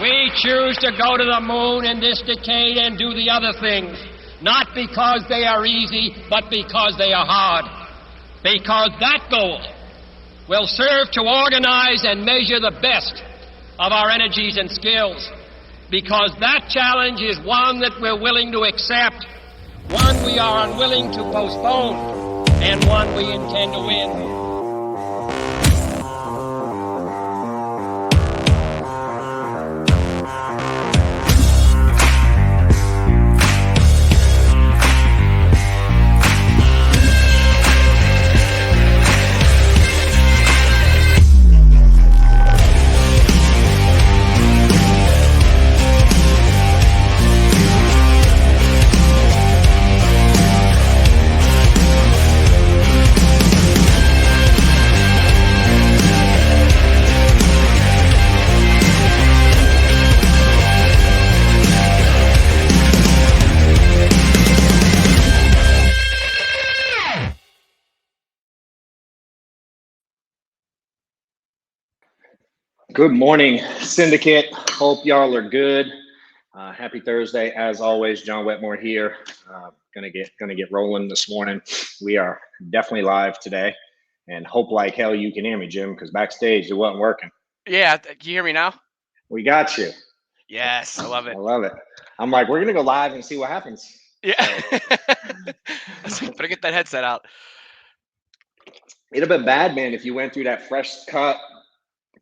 We choose to go to the moon in this decade and do the other things, not because they are easy, but because they are hard. Because that goal will serve to organize and measure the best of our energies and skills. Because that challenge is one that we're willing to accept, one we are unwilling to postpone, and one we intend to win. Good morning, Syndicate. Hope y'all are good. Happy Thursday, as always. John Wetmore here. Gonna get rolling this morning. We are definitely live today, and hope like hell you can hear me, Jim, because backstage it wasn't working. Yeah, can you hear me now? We got you. Yes, I love it. I love it. I'm like, we're gonna go live and see what happens. Yeah. Better get that headset out. It'd have been bad, man, if you went through that fresh cut.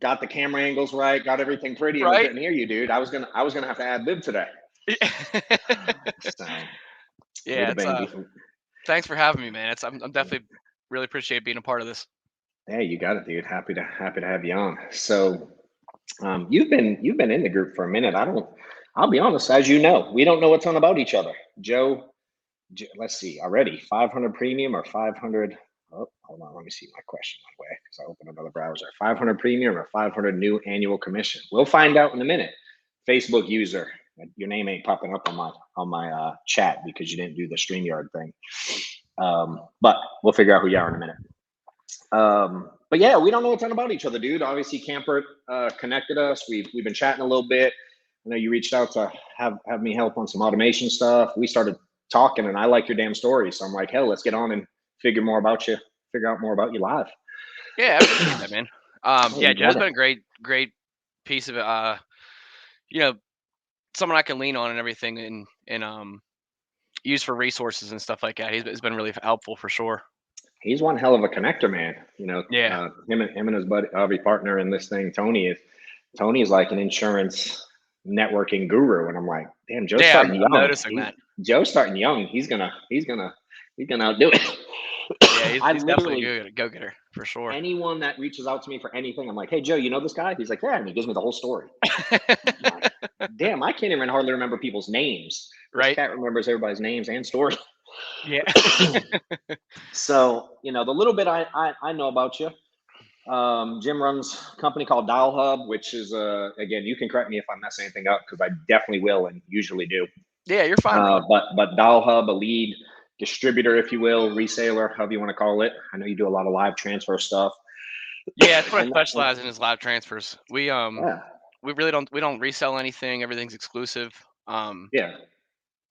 Got the camera angles right, got everything pretty, and we couldn't hear you, dude. I was gonna have to ad lib today. So, yeah, thanks for having me, man. I'm definitely really appreciate being a part of this. Hey, you got it, dude. Happy to have you on. So, you've been in the group for a minute. I'll be honest, as you know, we don't know a ton about each other. Joe, let's see, already 500 premium or 500. Oh, hold on. Let me see my question my way because I opened another browser. 500 premium or 500 new annual commission? We'll find out in a minute. Facebook user, your name ain't popping up on my chat because you didn't do the StreamYard thing. But we'll figure out who you are in a minute. But yeah, we don't know a ton about each other, dude. Obviously, Camper connected us. We've been chatting a little bit. I know you reached out to have me help on some automation stuff. We started talking, and I like your damn story. So I'm like, hell, let's get on and figure out more about you live. Yeah, I appreciate that, man. Yeah, Joe's been a great piece of it. Someone I can lean on and everything, and use for resources and stuff like that. He's been really helpful for sure. He's one hell of a connector, man. Yeah. Him and his buddy partner in this thing, Tony is like an insurance networking guru, and I'm like, damn, Joe's starting young. I'm noticing that. Joe's starting young. He's gonna outdo it. Yeah, he's definitely a go-getter for sure. Anyone that reaches out to me for anything, I'm like, hey, Joe, you know this guy? He's like, yeah, and he gives me the whole story. Like, damn, I can't even hardly remember people's names. Right. This cat remembers everybody's names and story. Yeah. So, the little bit I know about you, Jim runs a company called Dial Hub, which is, again, you can correct me if I mess anything up because I definitely will and usually do. Yeah, you're fine. But Dial Hub, a lead distributor, if you will, reseller, however you want to call it. I know you do a lot of live transfer stuff. Yeah, that's what I specialize in is live transfers. We really don't resell anything. Everything's exclusive. You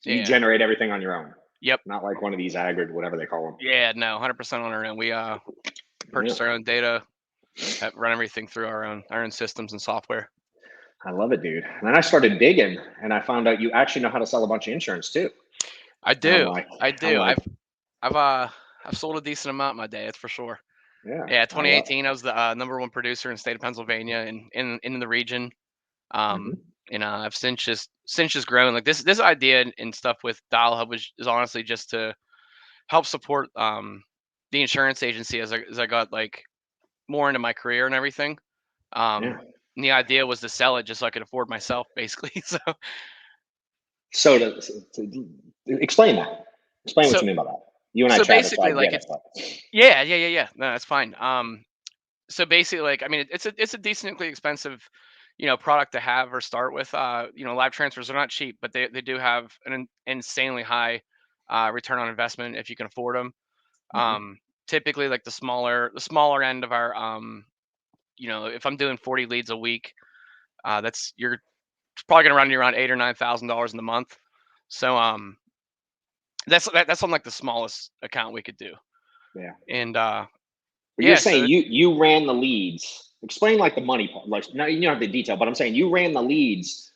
generate everything on your own. Yep. Not like one of these aggregate, whatever they call them. Yeah, no, 100% on our own. We purchase our own data, run everything through our own systems and software. I love it, dude. And then I started digging, and I found out you actually know how to sell a bunch of insurance too. I do. I've sold a decent amount in my day, that's for sure. Yeah. 2018, I was the #1 producer in the state of Pennsylvania and in the region. And I've since just grown. Like this idea and stuff with Dial Hub is honestly just to help support the insurance agency as I got like more into my career and everything. And the idea was to sell it just so I could afford myself, basically. So to explain that. Explain what you mean by that. You and I chatted, basically, so like yeah. No, that's fine. So basically, like, I mean, it's a decently expensive, product to have or start with. Live transfers are not cheap, but they do have an insanely high return on investment if you can afford them. Typically, like the smaller end of our, if I'm doing 40 leads a week, that's you're probably gonna run you around $8,000 or $9,000 in the month. So that's on like the smallest account we could do. Yeah. And but you're saying you ran the leads. Explain like the money part. Like, no, you don't have the detail, but I'm saying you ran the leads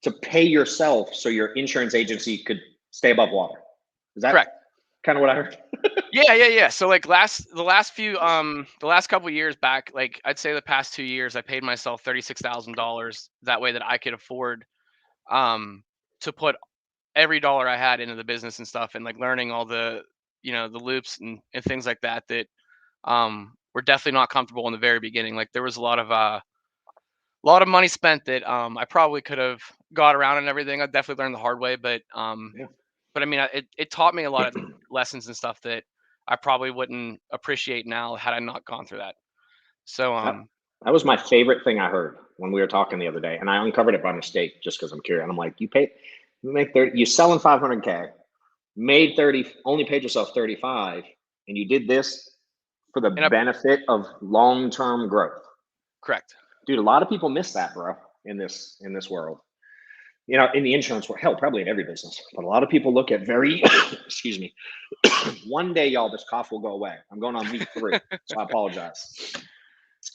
to pay yourself so your insurance agency could stay above water. Is that correct? Kind of what I heard? Yeah. So like the last couple of years back, like I'd say the past 2 years, I paid myself $36,000 that way that I could afford to put every dollar I had into the business and stuff, and like learning all the the loops and things like that were definitely not comfortable in the very beginning. Like there was a lot of money spent that I probably could have got around and everything. I definitely learned the hard way, but I mean, it taught me a lot of lessons and stuff that I probably wouldn't appreciate now had I not gone through that. So that was my favorite thing I heard when we were talking the other day, and I uncovered it by mistake just because I'm curious. And I'm like, you make 30, you selling 500K, made 30, only paid yourself 35, and you did this for the benefit of long-term growth. Correct. Dude, a lot of people miss that, bro, in this world. In the insurance world, hell, probably in every business, but a lot of people look at very, excuse me, one day, y'all, this cough will go away. I'm going on week 3, so I apologize.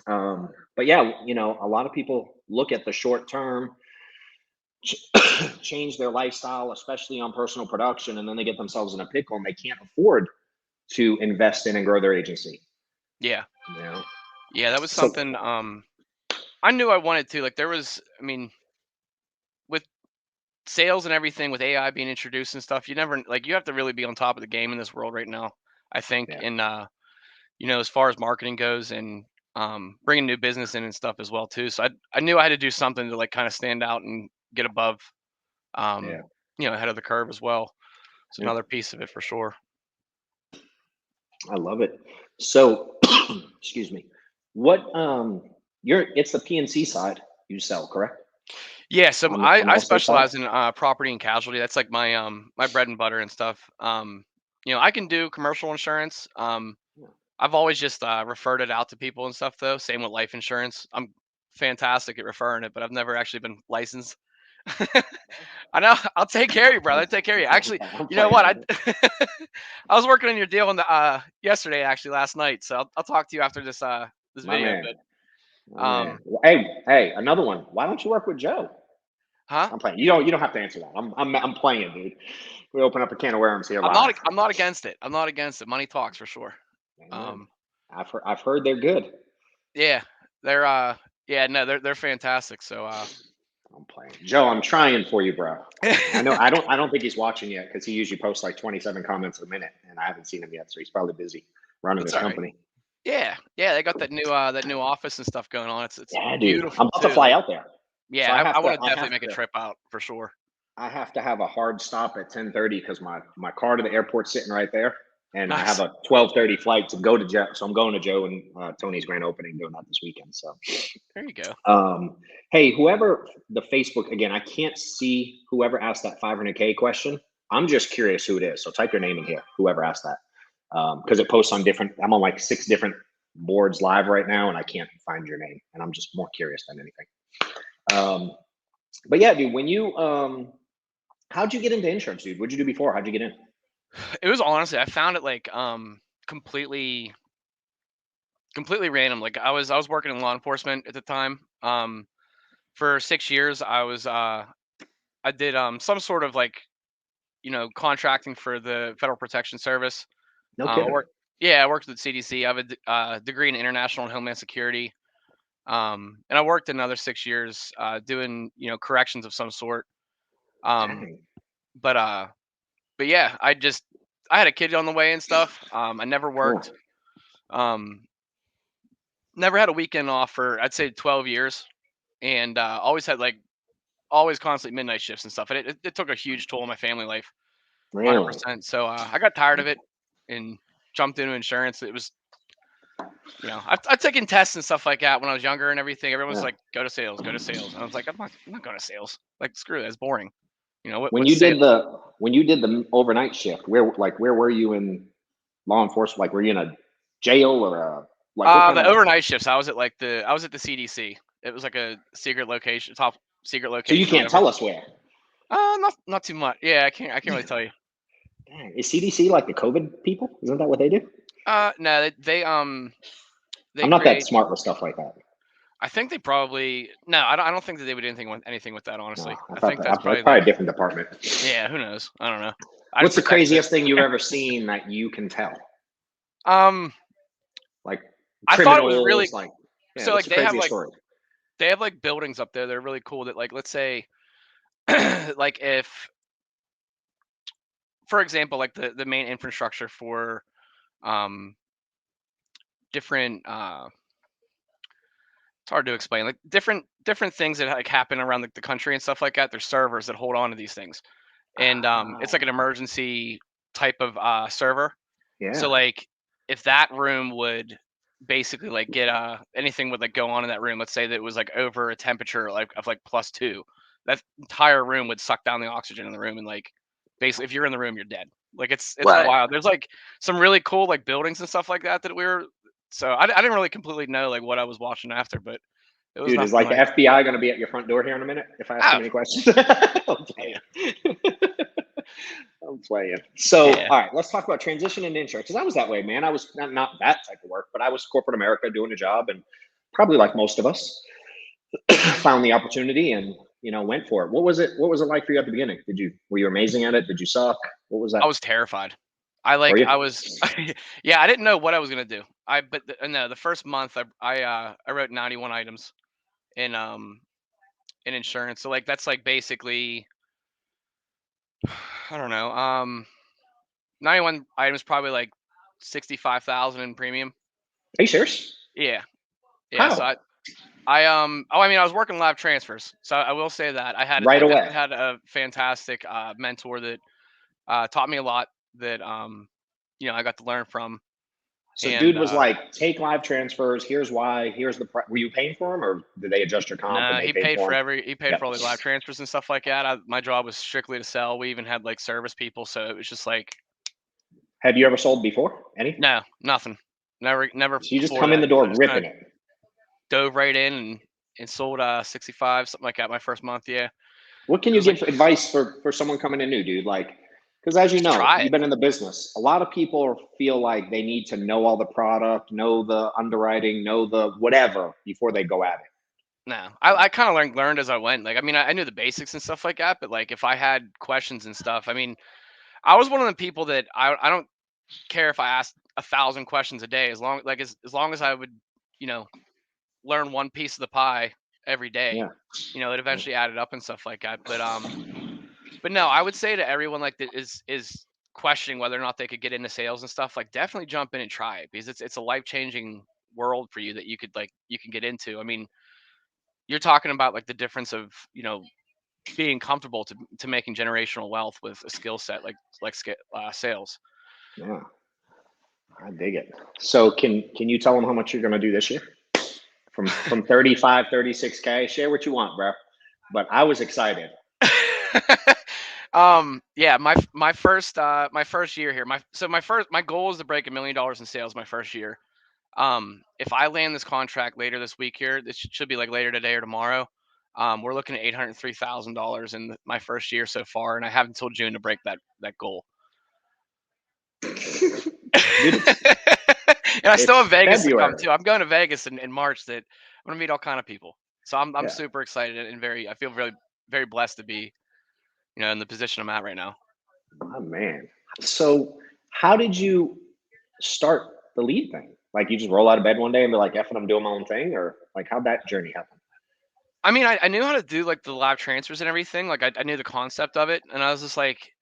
But yeah, a lot of people look at the short term, change their lifestyle, especially on personal production, and then they get themselves in a pickle and they can't afford to invest in and grow their agency. Yeah. Yeah, that was something I knew I wanted to. Like there was, I mean, with sales and everything, with AI being introduced and stuff, you have to really be on top of the game in this world right now, I think. And as far as marketing goes, and bringing new business in and stuff as well too. So I knew I had to do something to like kind of stand out and get above ahead of the curve as well. It's another piece of it for sure. I love it. So excuse me, what it's the PNC side you sell, correct? Yeah, so I specialize in property and casualty. That's like my my bread and butter and stuff. I can do commercial insurance. I've always just referred it out to people and stuff though. Same with life insurance. I'm fantastic at referring it, but I've never actually been licensed. I know. I'll take care of you, brother. I'll take care of you. Actually, you know what? I was working on your deal yesterday, actually last night. So I'll talk to you after this this video. But hey, another one. Why don't you work with Joe? Huh? I'm playing. You don't have to answer that. I'm playing, dude. We open up a can of worms here. I'm not against it. I'm not against it. Money talks for sure. I've heard they're good. Yeah, they're they're fantastic. So I'm playing. Joe, I'm trying for you, bro. I know I don't think he's watching yet because he usually posts like 27 comments a minute, and I haven't seen him yet, so he's probably busy running his company. Yeah, they got that new office and stuff going on. It's dude, beautiful. I'm about to fly out there. Yeah, so I want to definitely make a trip out for sure. I have to have a hard stop at 10:30 because my car to the airport's sitting right there, and nice. I have a 12:30 flight to go to Joe. So I'm going to Joe and Tony's grand opening, doing that this weekend. So there you go. Hey, whoever the Facebook again, I can't see whoever asked that 500K question. I'm just curious who it is. So type your name in here. Whoever asked that, because it posts on different. I'm on like 6 different boards live right now, and I can't find your name. And I'm just more curious than anything. But yeah, dude, when you how'd you get into insurance, dude? What'd you do before? How'd you get in? It was honestly, I found it like completely random. Like I was working in law enforcement at the time. For 6 years I did some sort of like contracting for the Federal Protection Service. No kidding. I worked with the CDC. I have a degree in international and homeland security. And I worked another 6 years doing corrections of some sort. But yeah, I had a kid on the way and stuff. I never worked. Never had a weekend off for I'd say 12 years, and always had always constantly midnight shifts and stuff. And it took a huge toll on my family life. Really? 100%. So I got tired of it and jumped into insurance. It was, I've taken tests and stuff like that when I was younger and everything. Everyone was like, go to sales. And I was like, I'm not going to sales. Like, screw that. It's boring. When you did the overnight shift, where were you in law enforcement? Like, were you in a jail or the overnight shifts? I was at the CDC. It was like a secret location, top secret location. So you can't tell us where? Not too much. Yeah, I can't really tell you. Dang. Is CDC like the COVID people? Isn't that what they do? No, they I'm not that smart with stuff like that. I think they probably I don't think that they would do anything with that, honestly. No, I think that's probably a different department. Yeah, who knows? I don't know. What's the craziest thing you've ever seen that you can tell? Like I thought it was really so like they have like buildings up there that are really cool that, like, let's say like if, for example, like the main infrastructure for different it's hard to explain, like different things that like happen around the country and stuff like that. There's servers that hold on to these things, and it's like an emergency type of server. Yeah. So like if that room would basically like get anything would like go on in that room, let's say that it was like over a temperature like of like +2, that entire room would suck down the oxygen in the room, and like basically if you're in the room, you're dead. Like it's wild. There's like some really cool like buildings and stuff like that we were. So I didn't really completely know like what I was watching after, but it was. Dude, is like the FBI going to be at your front door here in a minute if I ask too many questions? I'm playing. So, all right, let's talk about transition and insurance. Because I was that way, man. I was not that type of work, but I was corporate America doing a job, and probably like most of us, found the opportunity and went for it. What was it like for you at the beginning? Were you amazing at it? Did you suck? What was that? I was terrified. I was yeah, I didn't know what I was gonna do. The first month I wrote 91 items in insurance. So like that's like basically I don't know, 91 items, probably like 65,000 in premium. Are you serious? Yeah. How? So I mean, I was working live transfers, so I will say that I had away. I had a fantastic mentor that taught me a lot that I got to learn from. So dude was like, take live transfers. Here's why. Here's the were you paying for them, or did they adjust your comp? No, he paid for all the live transfers and stuff like that. My job was strictly to sell. We even had like service people, so it was just like. Have you ever sold before? Any? No, nothing. Never. So you just come in the door ripping it. Dove right in and sold 65, something like that, my first month. Yeah. What can you give advice for someone coming in new, dude? Like, because as you know, you've been in the business. A lot of people feel like they need to know all the product, know the underwriting, know the whatever before they go at it. No, I kind of learned as I went. Like, I mean, I knew the basics and stuff like that, but like if I had questions and stuff, I mean, I was one of the people that I don't care if I asked 1,000 questions a day, as long as I would, learn one piece of the pie every day. Yeah. It eventually added up and stuff like that. But no, I would say to everyone like that is questioning whether or not they could get into sales and stuff, like definitely jump in and try it, because it's a life-changing world for you that you can get into. I mean, you're talking about like the difference of, being comfortable to making generational wealth with a skill set like sales. Yeah. I dig it. So can you tell them how much you're going to do this year? From 35, 36K, share what you want, bro. But I was excited. Yeah, my first year here. My goal is to break $1 million in sales my first year. If I land this contract later this week here, this should be like later today or tomorrow. We're looking at $803,000 in my first year so far, and I have until June to break that goal. And I still have Vegas to come too. I'm going to Vegas in March. That I'm going to meet all kind of people. So I'm super excited and I feel very, very blessed to be, in the position I'm at right now. Oh man. So how did you start the lead thing? Like you just roll out of bed one day and be like, "Effing, I'm doing my own thing," or like how'd that journey happen? I mean, I knew how to do like the live transfers and everything. Like I knew the concept of it, and I was just like,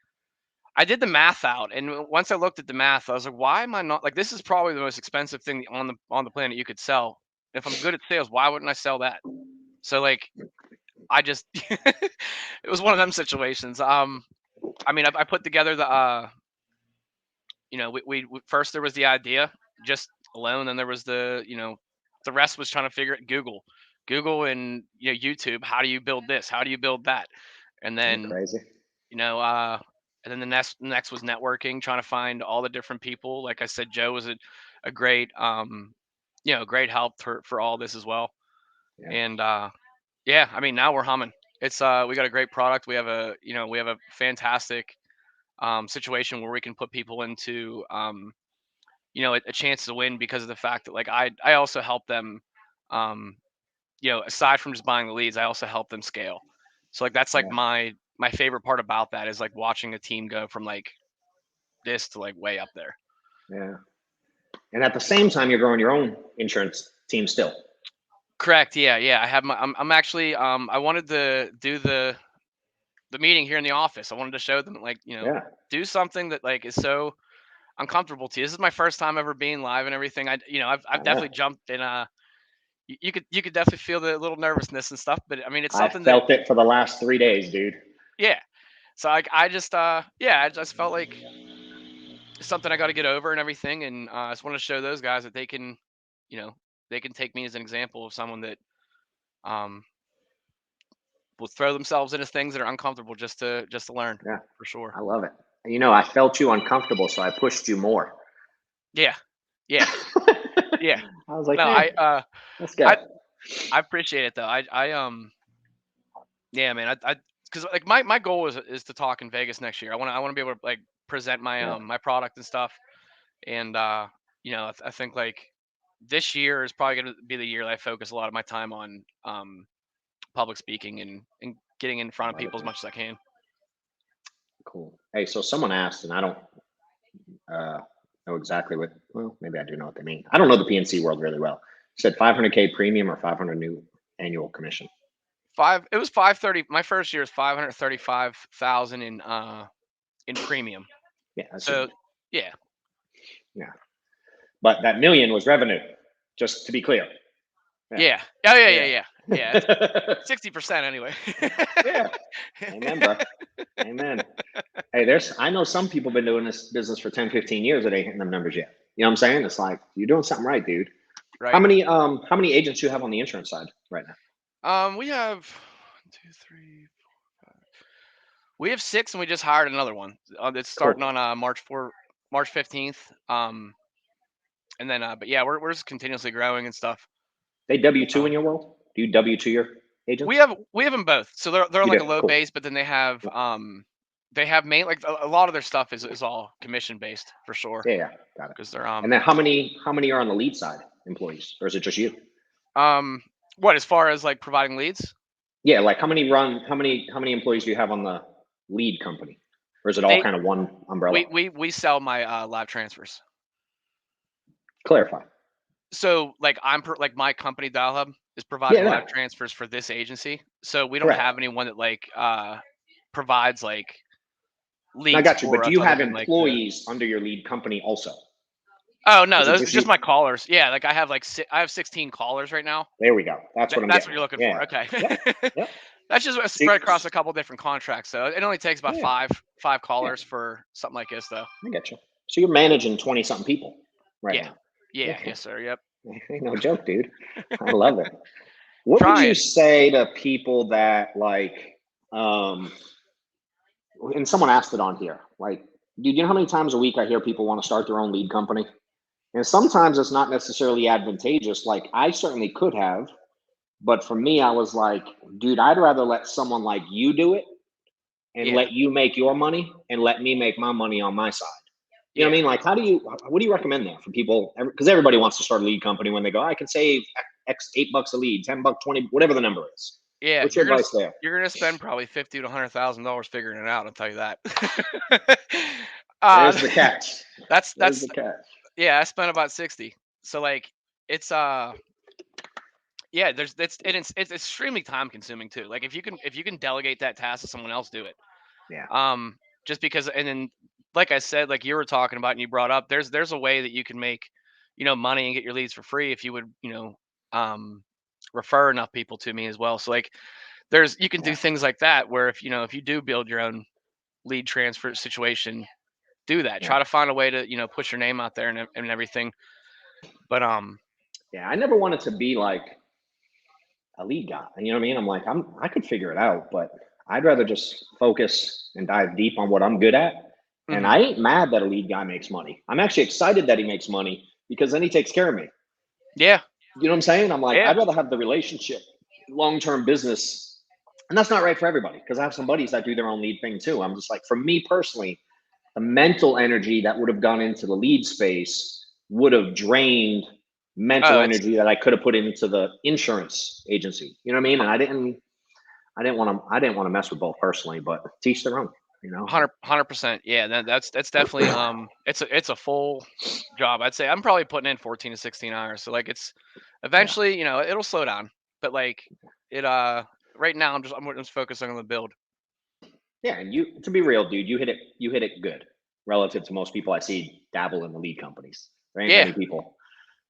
I did the math out, and once I looked at the math, I was like, why am I not like, this is probably the most expensive thing on the planet you could sell. If I'm good at sales, why wouldn't I sell that? So like, I just it was one of them situations. I mean, I put together the we first there was the idea just alone, then there was the the rest was trying to figure it. Google and YouTube. How do you build this? How do you build that? And then crazy. And then the next was networking, trying to find all the different people. Like I said, Joe was a great great help for all this as well. Yeah. And I mean, now we're humming. It's we got a great product. We have a fantastic situation where we can put people into a chance to win because of the fact that like I also help them aside from just buying the leads, I also help them scale. So like that's like my favorite part about that is like watching a team go from like this to like way up there. Yeah. And at the same time, you're growing your own insurance team still. Correct. Yeah. I have I'm actually I wanted to do the meeting here in the office. I wanted to show them like do something that like is so uncomfortable to you. This is my first time ever being live and everything. I've definitely jumped in. You could definitely feel the little nervousness and stuff, but I mean it's something I felt it for the last 3 days, dude. Yeah. So I just felt like it's something I got to get over and everything, and I just want to show those guys that they can, they can take me as an example of someone that will throw themselves into things that are uncomfortable just to learn. Yeah, for sure. I love it. I felt you uncomfortable, so I pushed you more. Yeah. Yeah. I was like, no, hey, let's go. I appreciate it though. Yeah, man. Because like my goal is to talk in Vegas next year. I want to be able to like present my my product and stuff. And I think like this year is probably going to be the year that I focus a lot of my time on public speaking and getting in front of people as much as I can. Cool. Hey, so someone asked, and I don't know exactly well, maybe I do know what they mean. I don't know the PNC world really well. You said 500K premium or 500 new annual commission? It was 530. My first year is 535,000 in premium. Yeah. So yeah. But that $1 million was revenue, just to be clear. Yeah. Oh yeah. 60% anyway. Yeah. Amen, bro. Amen. Hey, I know some people been doing this business for 10, 15 years that ain't hitting them numbers yet. You know what I'm saying? It's like you're doing something right, dude. Right. How many agents do you have on the insurance side right now? We have 1, 2, 3, 4, 5. We have 6, and we just hired another one. It's starting on March 15th. And then, but yeah, we're just continuously growing and stuff. They W-2 in your world? Do you W-2 your agents? We have them both. So they're like a low base, but then they have main, like a lot of their stuff is all commission based for sure. Yeah, got it. Because they're And then how many are on the lead side employees, or is it just you? What, as far as like providing leads? Yeah, like how many employees do you have on the lead company, or is it all kind of one umbrella? We sell my live transfers. Clarify. So like like my company Dial Hub is providing live transfers for this agency. So we don't have anyone that like provides like leads. I got you, but do you have employees under your lead company also? Oh no, those are just my callers. Yeah, like I have 16 callers right now. There we go. That's what what you're looking for. Okay. Yep. That's just spread across a couple different contracts. So it only takes about five callers for something like this, though. I get you. So you're managing 20-something people right now. Yeah. Yes, sir. Yep. No joke, dude. I love it. What would you say to people that like, and someone asked it on here, like, dude, you know how many times a week I hear people want to start their own lead company? And sometimes it's not necessarily advantageous. Like I certainly could have, but for me, I was like, dude, I'd rather let someone like you do it and let you make your money and let me make my money on my side. You know what I mean? Like, what do you recommend there for people? Because everybody wants to start a lead company when they go, I can save X $8 a lead, $10, $20, whatever the number is. Yeah. What's your advice there? You're going to spend probably $50,000 to $100,000 figuring it out. I'll tell you that. There's the catch. That's the catch. Yeah. I spent about 60. So like, it's it's extremely time consuming too. Like if you can delegate that task to someone else, do it. Yeah. Just because, and then like I said, like you were talking about and you brought up, there's a way that you can make, money and get your leads for free if you would, refer enough people to me as well. So like you can do things like that where if you do build your own lead transfer situation, do that. Try to find a way to, push your name out there and everything. But yeah, I never wanted to be like a lead guy. You know what I mean? I'm like, I could figure it out, but I'd rather just focus and dive deep on what I'm good at. Mm-hmm. And I ain't mad that a lead guy makes money. I'm actually excited that he makes money because then he takes care of me. Yeah. You know what I'm saying? I'm like, I'd rather have the relationship, long-term business And that's not right for everybody, because I have some buddies that do their own lead thing too. I'm just like, for me personally, the mental energy that would have gone into the lead space would have drained mental energy that I could have put into the insurance agency. You know what I mean? And I didn't want to mess with both personally, but teach their own. 100%. Yeah, that's definitely it's a full job. I'd say I'm probably putting in 14 to 16 hours. So like it's eventually, it'll slow down. But like it right now I'm just focusing on the build. Yeah, and to be real, dude, you hit it good relative to most people I see dabble in the lead companies. There ain't many people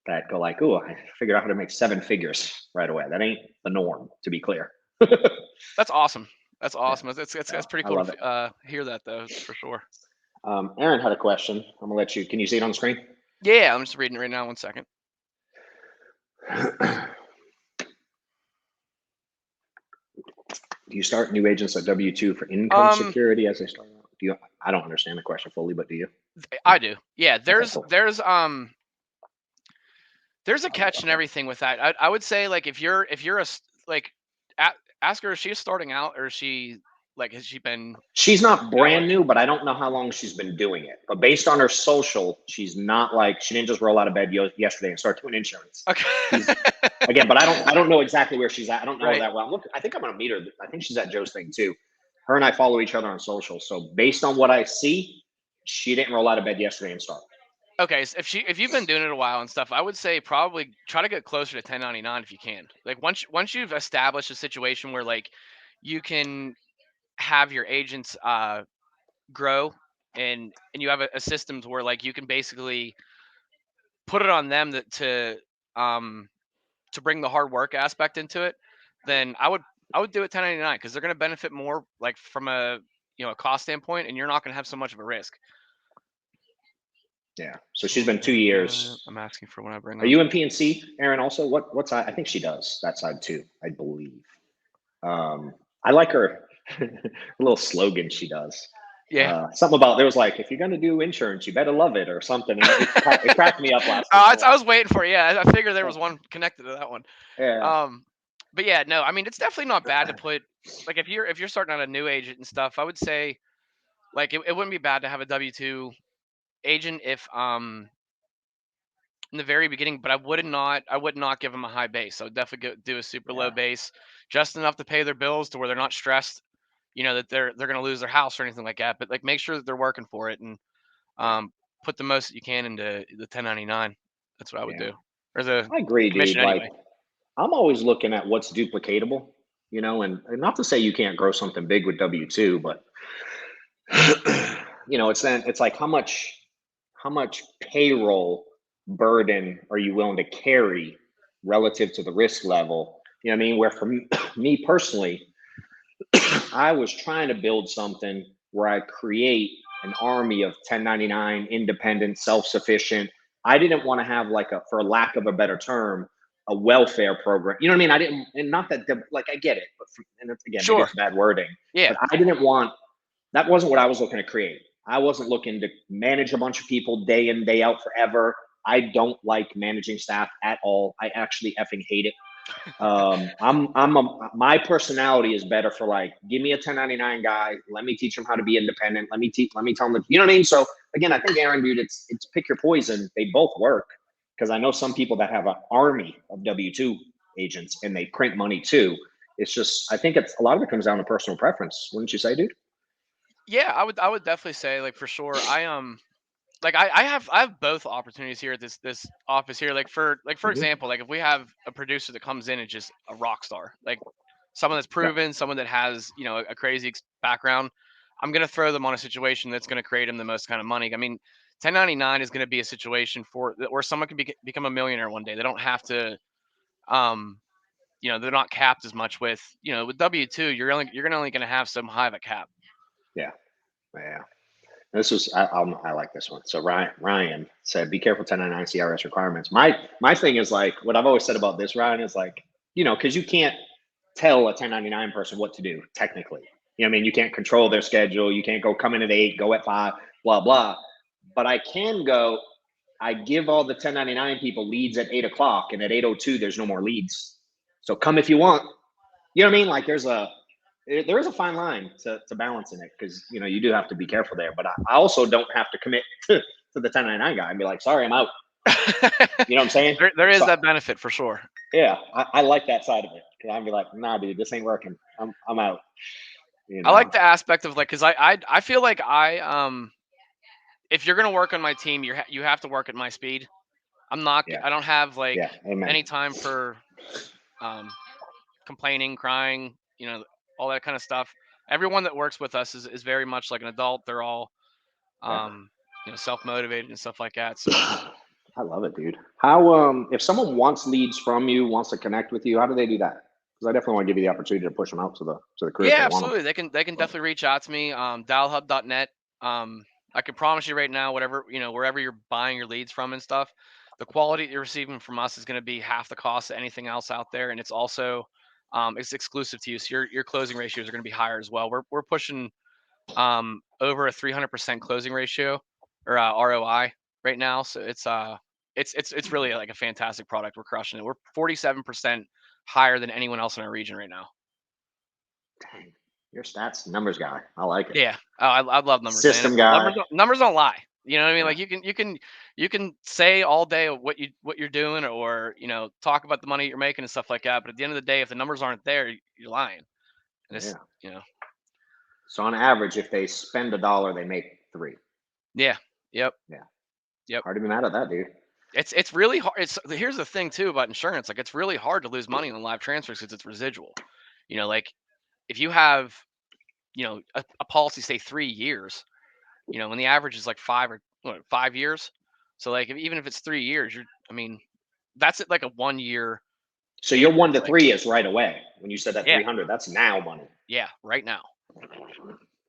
that go like, "Oh, I figured out how to make 7 figures right away." That ain't the norm, to be clear. That's awesome. That's awesome. Yeah. It's pretty cool to hear that, though, for sure. Aaron had a question. I'm gonna let you. Can you see it on the screen? Yeah, I'm just reading it right now. 1 second. Do you start new agents at W-2 for income security as they start out? I don't understand the question fully, but do you? I do. Yeah, there's a catch and everything with that. I would say, like, if you're ask her, is she starting out, or is she like, has she been? She's not brand new, but I don't know how long she's been doing it. But based on her social, she's not like, she didn't just roll out of bed yesterday and start doing insurance. Okay. Again, but I don't know exactly where she's at. I don't know that well. Look, I think I'm gonna meet her. I think she's at Joe's thing too. Her and I follow each other on social. So based on what I see, she didn't roll out of bed yesterday and start. Okay, so if you've been doing it a while and stuff, I would say probably try to get closer to 1099 if you can. Like once you've established a situation where like you can have your agents grow and you have a system to where like you can basically put it on them to bring the hard work aspect into it, then I would do it 1099 because they're going to benefit more like from a a cost standpoint, and you're not going to have so much of a risk. Yeah. So she's been 2 years. I'm asking for when I bring. Are you in PNC, Aaron? Also, what side? I think she does that side too. I believe. I like her little slogan she does. Yeah. Something about, there was like, if you're gonna do insurance, you better love it or something. It cracked me up last week. I was waiting for it. Yeah, I figured there was one connected to that one. Yeah. But yeah, no, I mean it's definitely not bad to put, like, if you're starting out a new agent and stuff, I would say like it wouldn't be bad to have a W-2 agent if in the very beginning, but I would not give them a high base. I would definitely do a super low base, just enough to pay their bills to where they're not stressed, that they're going to lose their house or anything like that. But like make sure that they're working for it and put the most that you can into the 1099. That's what I would do. I agree, dude. Anyway. Like, I'm always looking at what's duplicatable, and not to say you can't grow something big with W-2, but it's like how much payroll burden are you willing to carry relative to the risk level? You know what I mean? Where for me personally, I was trying to build something where I create an army of 1099 independent, self-sufficient. I didn't want to have like for lack of a better term, a welfare program. You know what I mean? I didn't, and not that, like, I get it, but and again, maybe it's bad wording. Yeah. But that wasn't what I was looking to create. I wasn't looking to manage a bunch of people day in, day out forever. I don't like managing staff at all. I actually effing hate it. My personality is better for like, give me a 1099 guy. Let me teach him how to be independent. Let me tell him, you know what I mean? So again, I think Aaron, dude, it's pick your poison. They both work. Cause I know some people that have an army of W-2 agents and they print money too. It's just, I think a lot of it comes down to personal preference. Wouldn't you say, dude? Yeah, I would definitely say, like, for sure. I have both opportunities here at this office here. Like for example, like if we have a producer that comes in and just a rock star, like someone that's proven, someone that has a crazy background, I'm gonna throw them on a situation that's gonna create them the most kind of money. I mean, 1099 is gonna be a situation where someone can become a millionaire one day. They don't have to, they're not capped as much with with W-2. You're only gonna have so high of a cap. Yeah. This was I like this one. So Ryan said, "Be careful 1099 CRS requirements." My thing is like what I've always said about this, Ryan, is like because you can't tell a 1099 person what to do technically. You know what I mean? You can't control their schedule. You can't go come in at 8, go at 5, blah blah. But I can go. I give all the 1099 people leads at 8 o'clock, and at 8:02 there's no more leads. So come if you want. You know what I mean? Like there's a there is a fine line to balancing it, because you do have to be careful there. But I also don't have to commit to the 1099 guy and be like, sorry, I'm out. You know what I'm saying? There is that benefit for sure. Yeah, I like that side of it. I'd be like, nah, dude, this ain't working. I'm out. I like the aspect of because I feel like if you're gonna work on my team, you have to work at my speed. I'm not. Yeah. I don't have Amen. any time for complaining, crying, all that kind of stuff. Everyone that works with us is very much like an adult. They're all self-motivated and stuff like that. So I love it, dude. How if someone wants leads from you, wants to connect with you, how do they do that? Because I definitely want to give you the opportunity to push them out to the crew. Yeah, absolutely. They can definitely reach out to me. Dialhub.net. I can promise you right now, wherever you're buying your leads from and stuff, the quality that you're receiving from us is going to be half the cost of anything else out there, and it's also it's exclusive to you, so your closing ratios are going to be higher as well. We're pushing over a 300% closing ratio or ROI right now, so it's really like a fantastic product. We're crushing it. We're 47% higher than anyone else in our region right now. Dang, your stats, numbers guy. I like it. Yeah, I love numbers. System guy. Numbers don't lie. You know what I mean? Like you can say all day what you're doing, or talk about the money you're making and stuff like that. But at the end of the day, if the numbers aren't there, you're lying. And it's, So on average, if they spend $1, they make $3. Yeah. Yep. Yeah. Yep. Hard to be mad at that, dude. It's really hard. Here's the thing too about insurance. Like it's really hard to lose money on live transfers because it's residual. Like if you have a policy say 3 years, when the average is like 5 years. So like even if it's 3 years, that's like a 1 year. So your 1 to 3 is right away. When you said that 300, that's now money. Yeah, right now.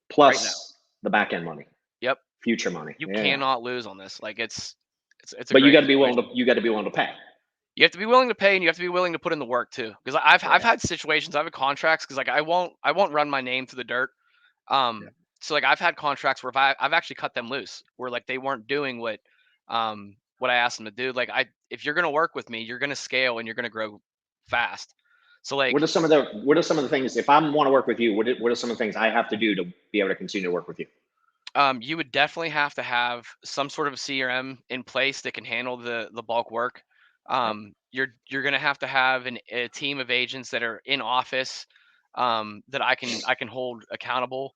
Plus the back end money. Yep. Future money. You cannot lose on this. Like it's. But you got to be willing to. You got to be willing to pay. You have to be willing to pay, and you have to be willing to put in the work too. Because I've had situations, I've had contracts, because like I won't run my name through the dirt. So like I've had contracts where I've actually cut them loose, where like they weren't doing what I asked them to do. Like if you're gonna work with me, you're gonna scale and you're gonna grow fast. So like what are some of the things, if I want to work with you, what are some of the things I have to do to be able to continue to work with you? You would definitely have to have some sort of CRM in place that can handle the bulk work. You're going to have a team of agents that are in office that I can hold accountable.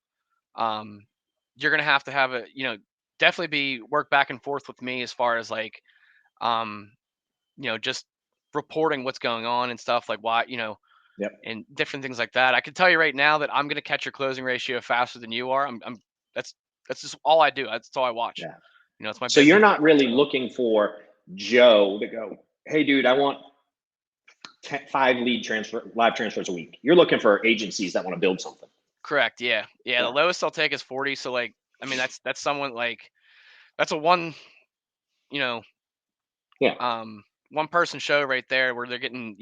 You're going to have definitely work back and forth with me as far as like just reporting what's going on and stuff, like why and different things like that. I can tell you right now that I'm going to catch your closing ratio faster than you are. That's just all I do. That's all I watch. Yeah. It's my. So you're not really looking for Joe to go, hey, dude, I want 5 live transfers a week. You're looking for agencies that want to build something. Correct. Yeah. The lowest I'll take is 40. So like, that's someone like, that's a one person show right there where they're getting,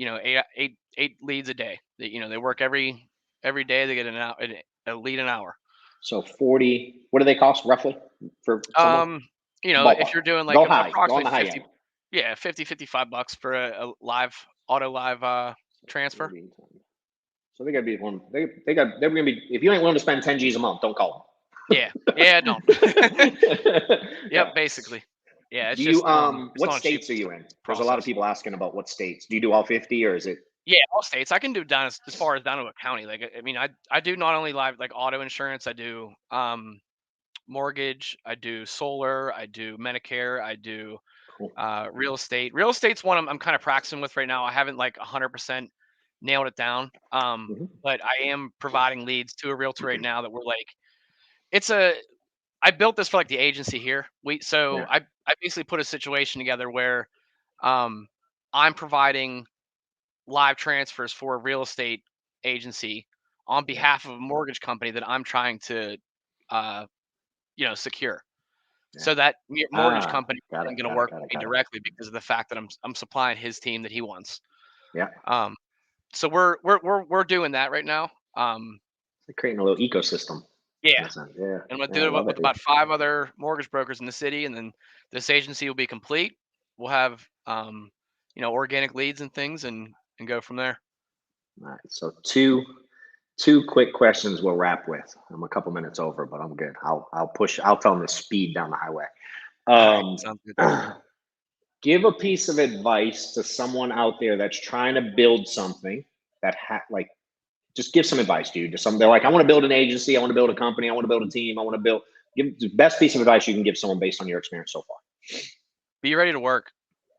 8 leads a day. They work every day. They get a lead an hour. So 40, what do they cost roughly for someone? If you're doing like approximately 50, $55 for a auto live transfer. So they gotta be one. They're gonna be, if you ain't willing to spend 10 G's a month, don't call them. Don't. Yep, basically. Yeah. It's what states are you in? There's a lot of people asking about what states. Do you do all 50 or is it? Yeah, all states. I can do down as far as down to a county. Like, I do not only live like auto insurance. I do mortgage. I do solar. I do Medicare. I do real estate. Real estate's one I'm kind of practicing with right now. I haven't like 100% nailed it down. But I am providing leads to a realtor right now that we're like, I built this for like the agency here. I basically put a situation together where I'm providing live transfers for a real estate agency on behalf of a mortgage company that I'm trying to secure. So that mortgage company isn't going to work with me directly because of the fact that I'm supplying his team that he wants. Yeah. So we're doing that right now. Creating a little ecosystem. Yeah. And I'm gonna do it with about 5 other mortgage brokers in the city, and then this agency will be complete. We'll have organic leads and things, and go from there. All right. So 2 2 quick questions we'll wrap with. I'm a couple minutes over, but I'm good. I'll push. I'll tell them to speed down the highway. Sounds good. Give a piece of advice to someone out there that's trying to build something that just give some advice, dude. To some, they're like, I want to build an agency, I want to build a company, I want to build a team, I want to build. Give the best piece of advice you can give someone based on your experience so far. Be ready to work.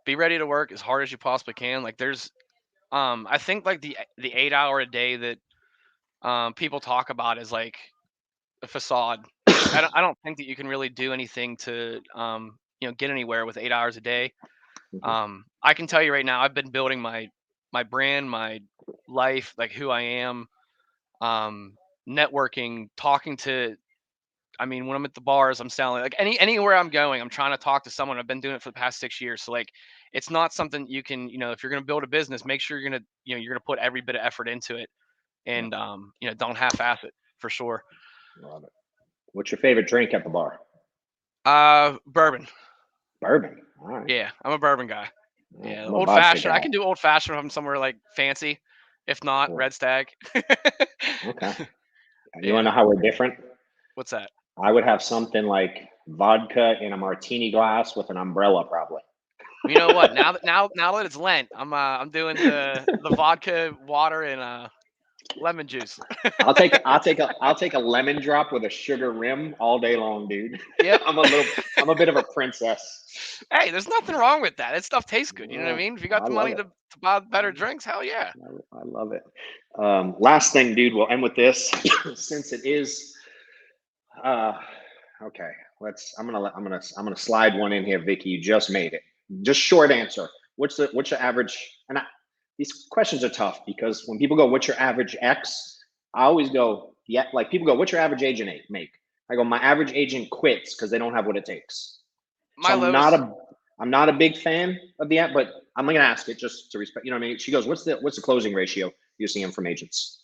Be ready to work as hard as you possibly can. Like there's, I think like the 8 hour a day that people talk about is like a facade. I don't think that you can really do anything to get anywhere with 8 hours a day. I can tell you right now, I've been building my brand, my life, like who I am, networking, talking to. I mean, when I'm at the bars, I'm selling like anywhere I'm going, I'm trying to talk to someone. I've been doing it for the past 6 years. So like, it's not something you can, if you're going to build a business, make sure you're going to, you're going to put every bit of effort into it, and don't half-ass it for sure. Love it. What's your favorite drink at the bar? Bourbon. Bourbon. All right. Yeah, I'm a bourbon guy. Yeah, old fashioned. I can do old fashioned if I'm somewhere like fancy. If not, Red Stag. Okay. You want to know how we're different? What's that? I would have something like vodka in a martini glass with an umbrella, probably. You know what? Now that it's Lent, I'm doing the vodka, water, and lemon juice. I'll take a lemon drop with a sugar rim all day long, dude. Yep. I'm a bit of a princess. Hey, there's nothing wrong with that. That stuff tastes good. You know what I mean? If you got the money to buy better drinks, hell yeah. I love it. Last thing, dude. We'll end with this, since it is. Okay. I'm gonna slide one in here, Vicky. You just made it. Just short answer. What's your average? And these questions are tough because when people go, "What's your average X?" I always go, "Yeah." Like people go, "What's your average agent make?" I go, "My average agent quits because they don't have what it takes." I'm not a big fan of the app, but I'm gonna ask it just to respect. You know what I mean? She goes, "What's the closing ratio you're seeing from agents?"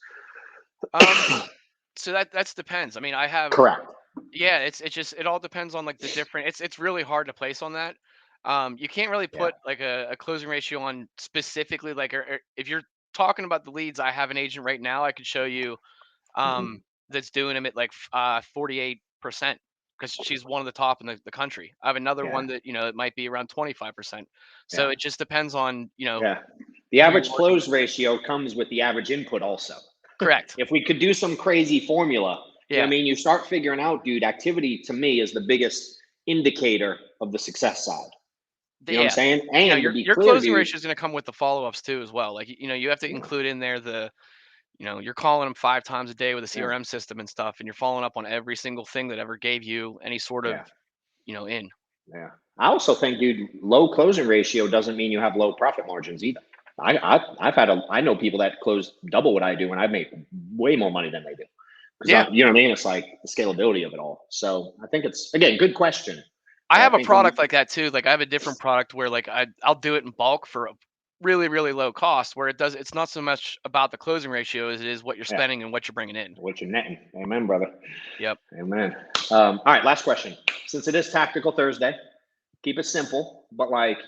So that's depends. I mean, I have correct. Yeah, it all depends on like the different. It's really hard to place on that. You can't really put like a closing ratio on specifically like or if you're talking about the leads. I have an agent right now. I could show you that's doing them at like 48% because she's one of the top in the country. I have another one that it might be around 25%. So it just depends on the average close ratio comes with the average input also. Correct. If we could do some crazy formula, you know what I mean, you start figuring out, dude, activity to me is the biggest indicator of the success side. You know what I'm saying? And your closing ratio is going to come with the follow-ups too as well. Like, you have to include in there you're calling them 5 times a day with a CRM system and stuff, and you're following up on every single thing that ever gave you any sort of, in. Yeah. I also think, dude, low closing ratio doesn't mean you have low profit margins either. I know people that close double what I do, and I've made way more money than they do. Yeah. You know what I mean? It's like the scalability of it all. So I think it's, again, good question. I have a product like that too. Like I have a different product where like I'll do it in bulk for a really, really low cost where it's not so much about the closing ratio as it is what you're spending and what you're bringing in. What you're netting. Amen, brother. Yep. Amen. All right. Last question. Since it is Tactical Thursday, keep it simple, but like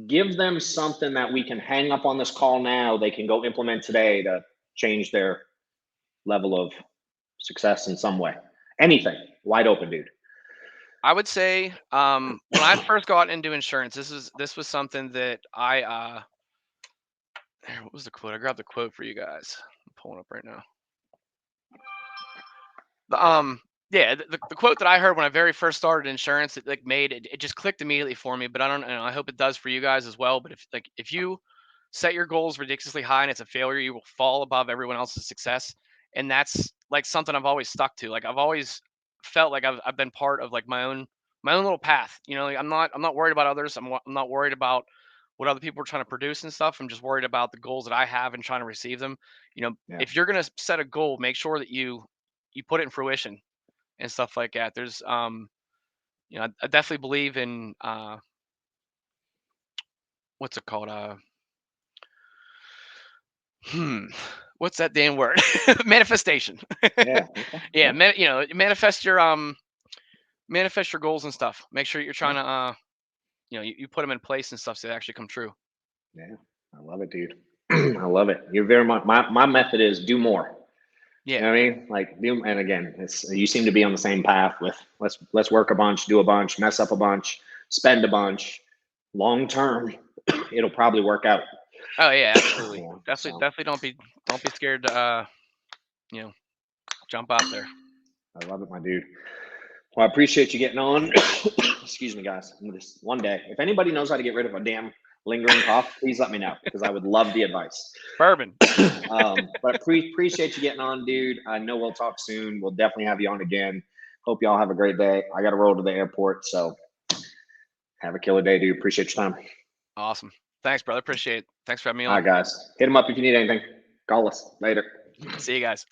give them something that we can hang up on this call now. They can go implement today to change their level of success in some way. Anything. Wide open, dude. I would say when I first got into insurance, this was something that what was the quote? I grabbed the quote for you guys. I'm pulling up right now. The quote that I heard when I very first started insurance, it like it just clicked immediately for me. But I don't know. I hope it does for you guys as well. But if you set your goals ridiculously high and it's a failure, you will fall above everyone else's success. And that's like something I've always stuck to. Like I've always felt like I've been part of like my own little path. Like I'm not worried about others. I'm not worried about what other people are trying to produce and stuff. I'm just worried about the goals that I have and trying to receive them. If you're gonna set a goal, make sure that you put it in fruition and stuff like that. There's I definitely believe in what's it called? What's that damn word? Manifestation. Yeah. Yeah. Manifest your goals and stuff. Make sure you're trying to you put them in place and stuff so they actually come true. Yeah. I love it, dude. I love it. You're very much my method is do more. Yeah. You know what I mean? Like, and again, you seem to be on the same path with let's work a bunch, do a bunch, mess up a bunch, spend a bunch. Long term, it'll probably work out. Oh yeah, absolutely. Yeah, definitely don't be scared to jump out there. I love it, my dude. Well, I appreciate you getting on. Excuse me, guys. One day, if anybody knows how to get rid of a damn lingering cough, please let me know, because I would love the advice. Bourbon. But appreciate you getting on, dude. I know we'll talk soon. We'll definitely have you on again. Hope y'all have a great day. I got to roll to the airport, so have a killer day, dude. Appreciate your time. Awesome. Thanks, brother. Appreciate it. Thanks for having me on. All right, guys. Hit them up if you need anything. Call us later. See you guys.